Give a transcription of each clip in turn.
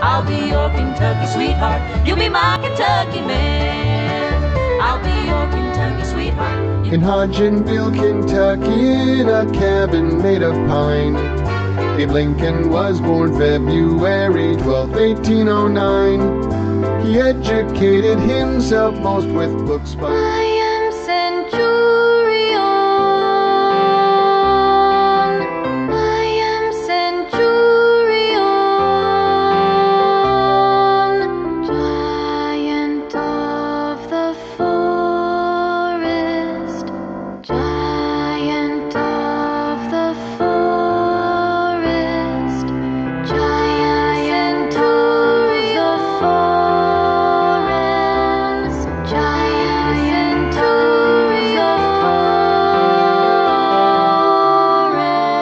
I'll be your Kentucky sweetheart, you'll be my Kentucky man. I'll be your Kentucky sweetheart. In Hodgenville, Kentucky, in a cabin made of pine, Abe Lincoln was born February 12, 1809. He educated himself most with books by I am Centurion. I am Centurion, giant of the forest, giant of the forest, giant of the forest, giant of the forest.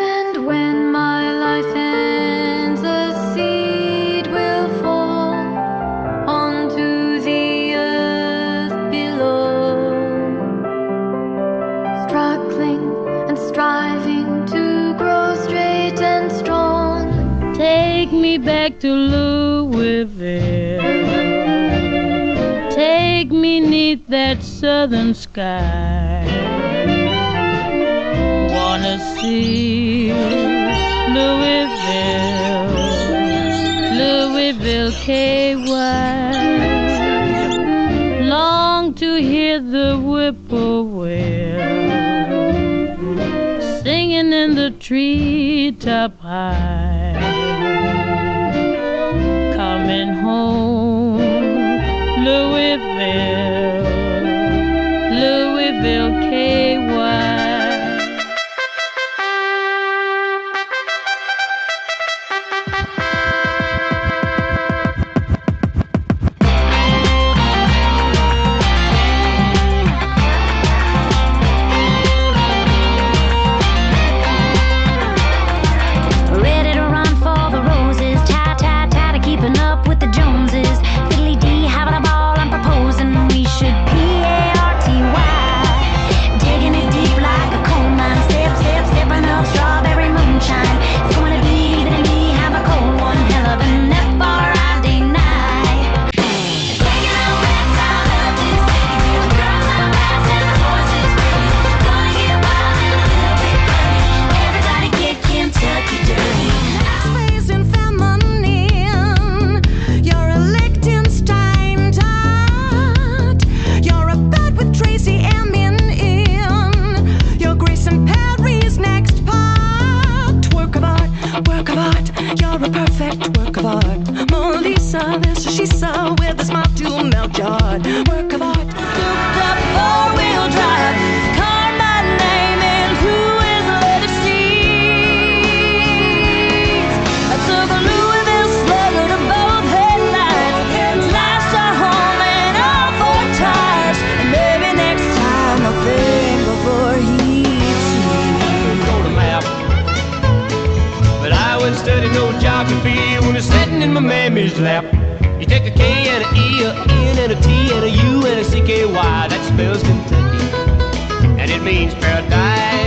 And when my life ends, a seed will fall onto the earth below, struggling and striving to grow straight and strong. Take me back to Louisville. Take me 'neath that southern sky. Wanna see Louisville, Louisville, KY. Long to hear the whippoorwill singing in the treetop high. Coming home, Louisville, Louisville, KY. Ready to run for the roses, tired of keeping up with the Joneses. Fiddly dee, having a ball, I'm proposing we should P-A-R-T-Y. Digging it deep like a coal mine, stepping up strawberry moonshine. It's gonna be even me, have a cold one, hell of an F-R-I-D night. Taking on rats, I love this city. The girls are fast and the horses pretty. Gonna get wild and a little bit funny. Everybody get Kentucky dirty. Raised in feminine, you're a Liechtenstein tot. You're a bed with Tracy Emin in. You're Grace and Perry's next part. Work of art, you're a perfect work of art. Mona Lisa, this she saw with a smile to melt your heart. Work of art. Souped up four-wheel drive, car my name and who is leather seats. I took a Louisville Slugger to both headlights, slashed our home and all four tires. And maybe next time I'll think before he sees. On the map. But I wouldn't study no geography when it's sitting in my mammy's lap. You take a K and an E, a N and a T and a U and a C-K-Y. That spells Kentucky, and it means paradise.